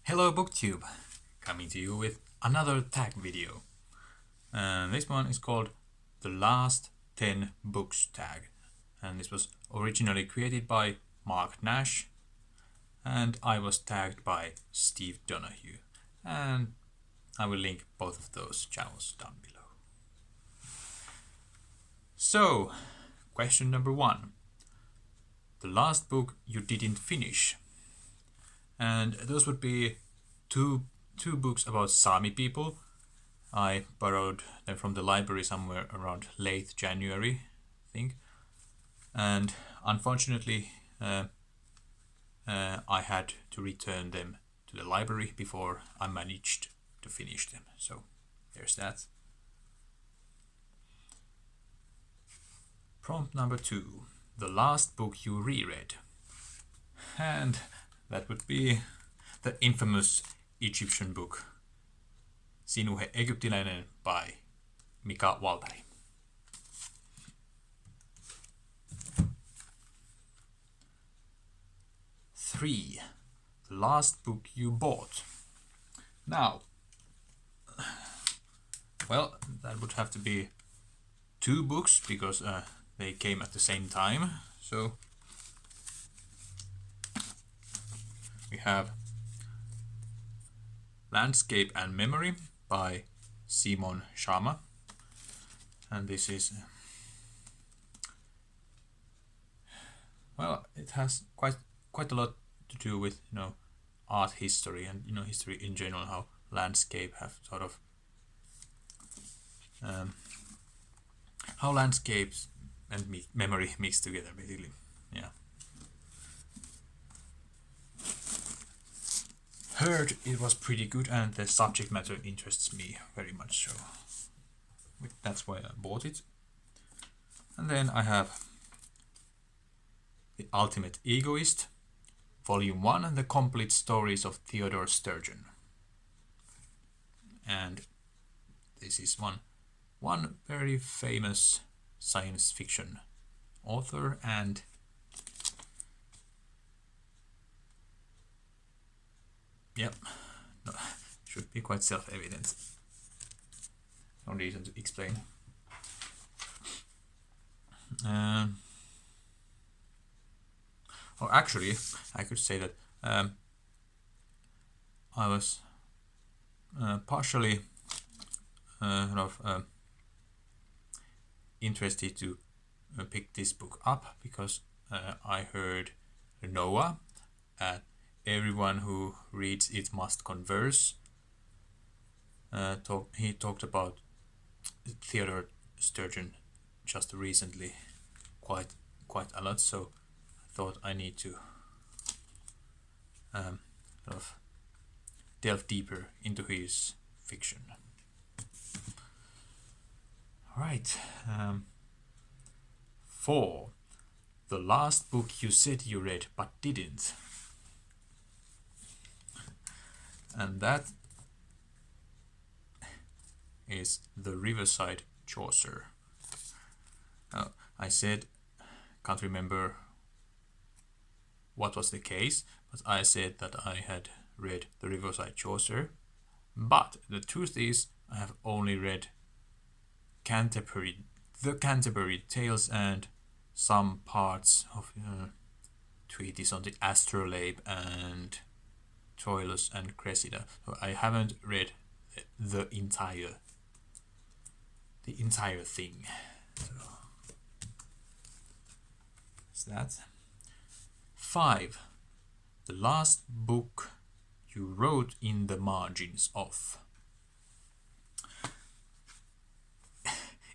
Hello BookTube, coming to you with another tag video. And this one is called The Last 10 Books tag. And this was originally created by Marc Nash, and I was tagged by Steve Donoghue. And I will link both of those channels down below. So, question number 1. The last book you didn't finish. And those would be two books about Sami people. I borrowed them from the library somewhere around late January, I think. And unfortunately, I had to return them to the library before I managed to finish them. So there's that. Prompt number 2. The last book you reread. And that would be the infamous Egyptian book Sinuhe, Egyptiläinen by Mika Waltari. Three. The last book you bought. Now, well, that would have to be 2 books because they came at the same time. So we have Landscape and Memory by Shama, and this is well, it has quite a lot to do with art history and history in general, how landscape have sort of how landscapes and memory mix together, basically. Yeah. Heard it was pretty good, and the subject matter interests me very much, so that's why I bought it. And then I have The Ultimate Egoist, Volume 1, and the complete stories of Theodore Sturgeon. And this is one very famous science fiction author, and yep, no, should be quite self-evident. No reason to explain. Or actually, I could say that I was partially interested to pick this book up because I heard Noah at Everyone Who Reads It Must Converse. He talked about Theodore Sturgeon just recently quite a lot, so I thought I need to delve deeper into his fiction. Alright. 4. The last book you said you read but didn't. And that is the Riverside Chaucer. I said, can't remember what was the case, but I said that I had read the Riverside Chaucer. But the truth is, I have only read the Canterbury Tales and some parts of treatise on the astrolabe and Troilus and Cressida. So I haven't read the entire thing. So that's that. 5. The last book you wrote in the margins of.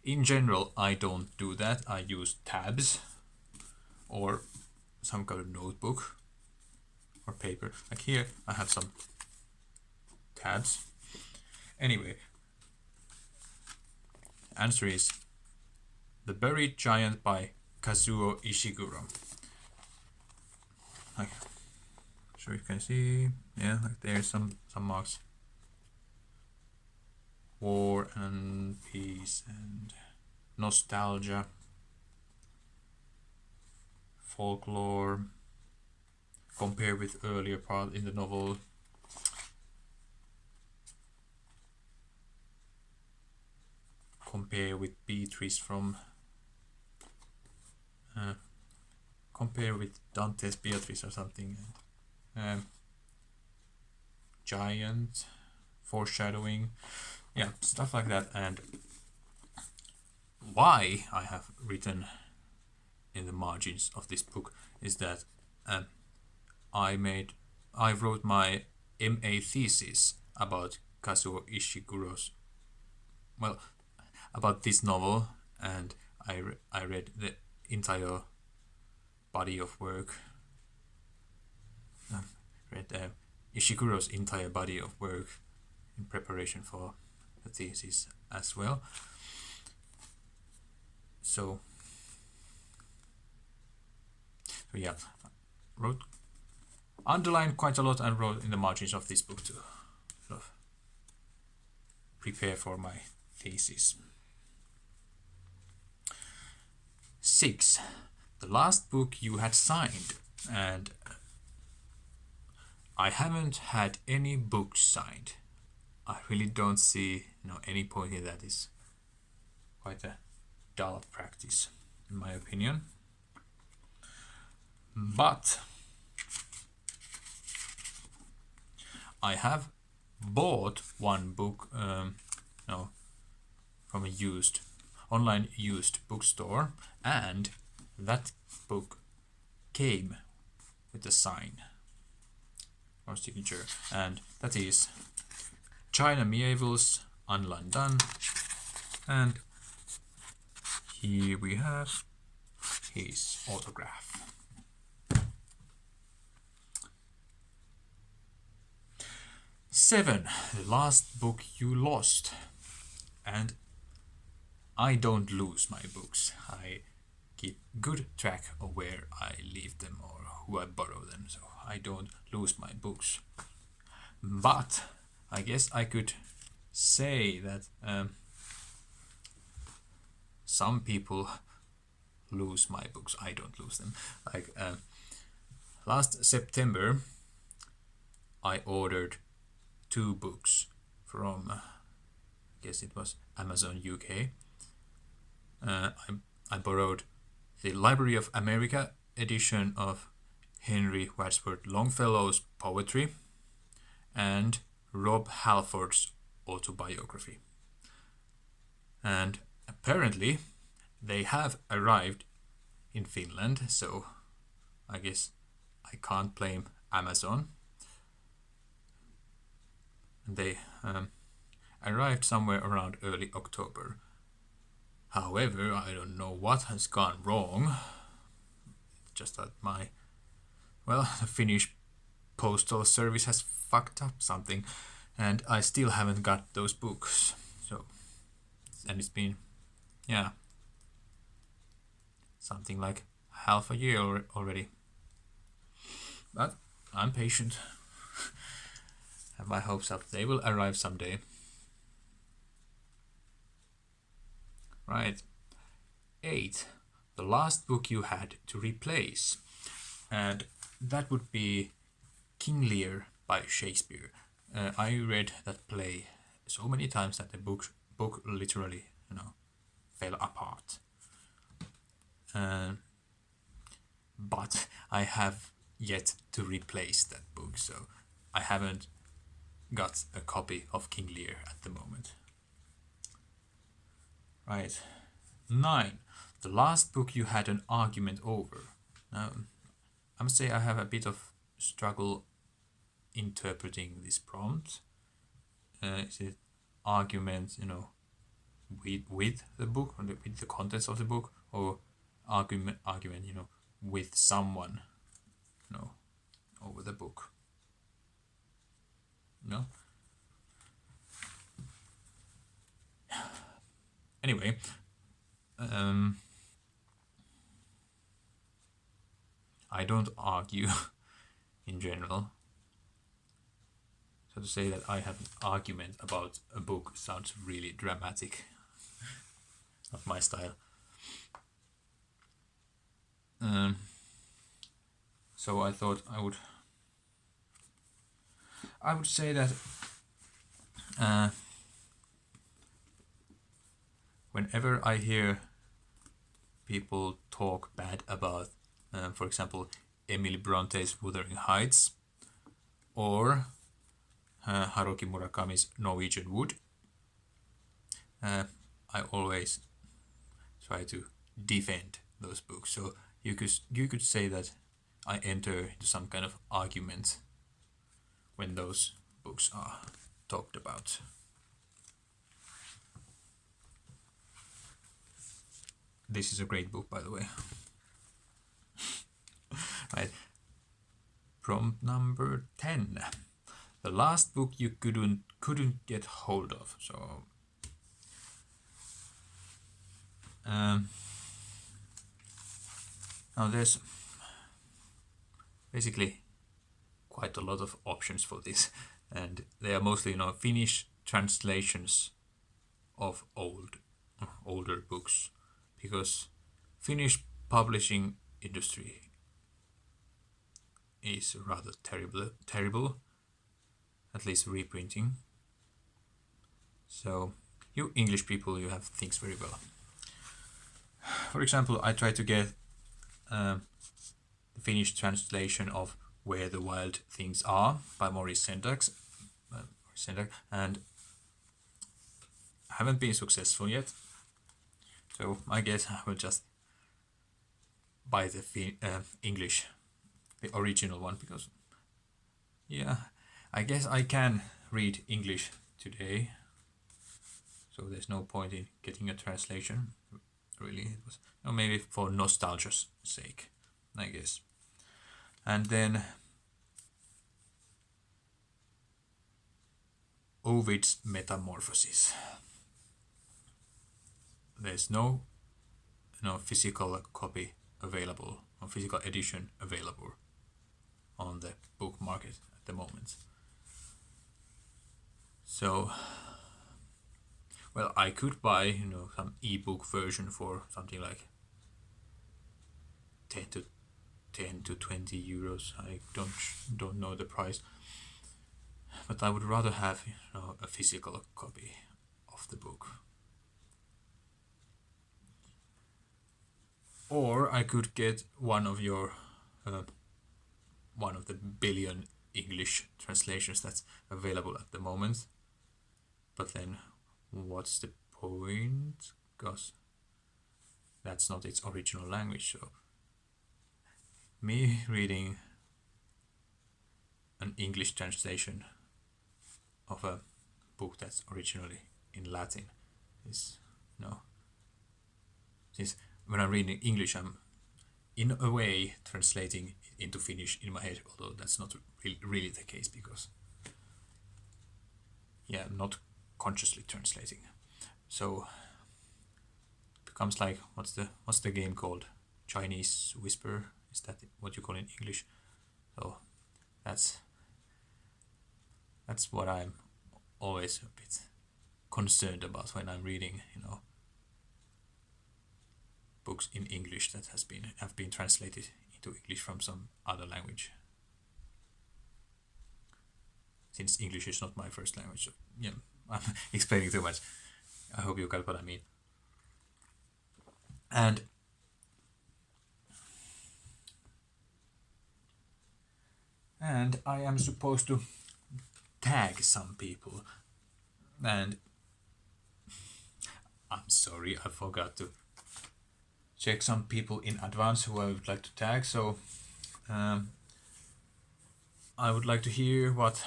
In general, I don't do that. I use tabs or some kind of notebook or paper. Like here, I have some tabs. Anyway, answer is The Buried Giant by Kazuo Ishiguro. Like, sure you can see, yeah, like there's some marks. War and Peace and Nostalgia, Folklore, compare with earlier part in the novel, compare with Beatrice from compare with Dante's Beatrice or something. Giant, foreshadowing, yeah, stuff like that. And why I have written in the margins of this book is that I wrote my MA thesis about Kazuo Ishiguro's, well, about this novel, and I read the entire body of work, read Ishiguro's entire body of work in preparation for the thesis as well. So yeah, underlined quite a lot and wrote in the margins of this book to sort of prepare for my thesis. 6. The last book you had signed, and I haven't had any books signed. I really don't see any point in that. Is quite a dull practice in my opinion. But I have bought one book from a online used bookstore, and that book came with a sign or signature, and that is China Mieville's Unlondon, and here we have his autograph. 7. The last book you lost. And I don't lose my books. I keep good track of where I leave them or who I borrow them, so I don't lose my books. But I guess I could say that some people lose my books. I don't lose them. Like last September, I ordered 2 books from, I guess it was Amazon UK. I borrowed the Library of America edition of Henry Wadsworth Longfellow's poetry and Rob Halford's autobiography. And apparently they have arrived in Finland, so I guess I can't blame Amazon. They arrived somewhere around early October. However, I don't know what has gone wrong. Just that the Finnish postal service has fucked up something, and I still haven't got those books. And it's been, something like half a year already. But I'm patient. Have my hopes up. They will arrive someday. Right. 8. The last book you had to replace. And that would be King Lear by Shakespeare. I read that play so many times that the book literally, fell apart. But I have yet to replace that book, so I haven't got a copy of King Lear at the moment. Right. 9. The last book you had an argument over. I must say I have a bit of struggle interpreting this prompt. Is it argument, with the book, or with the contents of the book, or argument, with someone, over the book? No. Anyway, I don't argue in general. So to say that I have an argument about a book sounds really dramatic. Not my style. So I thought I would say that whenever I hear people talk bad about, for example, Emily Bronte's Wuthering Heights or Haruki Murakami's Norwegian Wood, I always try to defend those books. So you could say that I enter into some kind of argument when those books are talked about. This is a great book, by the way. Right. Prompt number 10. The last book you couldn't get hold of. So now there's basically quite a lot of options for this, and they are mostly Finnish translations of older books, because Finnish publishing industry is rather terrible, at least reprinting. So you English people, you have things very well. For example, I tried to get the Finnish translation of Where the Wild Things Are by Maurice Sendak, and I haven't been successful yet. So I guess I will just buy the English, the original one, because I guess I can read English today, so there's no point in getting a translation. Really, it was maybe for nostalgia's sake, I guess. And then Ovid's Metamorphosis. There's no physical copy available, or physical edition available on the book market at the moment. So, well, I could buy some ebook version for something like 10 to 20 euros. I don't know the price, but I would rather have a physical copy of the book. Or I could get one of the billion English translations that's available at the moment. But then, what's the point? Because that's not its original language. So, me reading an English translation of a book that's originally in Latin is since when I'm reading English, I'm in a way translating it into Finnish in my head, although that's not really the case, because I'm not consciously translating. So it becomes like, what's the game called? Chinese Whisper? Is that what you call it in English? So that's what I'm always a bit concerned about when I'm reading, books in English that have been translated into English from some other language. Since English is not my first language, so I'm explaining too much. I hope you got what I mean. And I am supposed to tag some people, and I'm sorry, I forgot to check some people in advance who I would like to tag. So I would like to hear what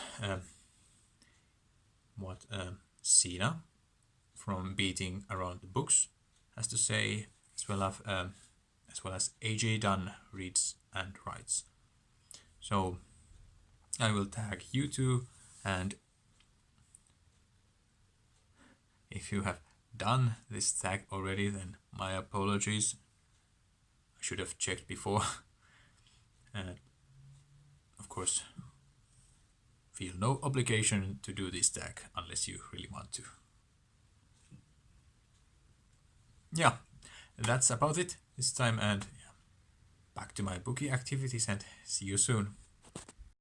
Sina from Beating Around the Books has to say, as well as AJ Dunn reads and writes. So I will tag you two, and if you have done this tag already, then my apologies. I should have checked before. Of course, feel no obligation to do this tag unless you really want to. Yeah, that's about it this time, and back to my bookie activities, and see you soon.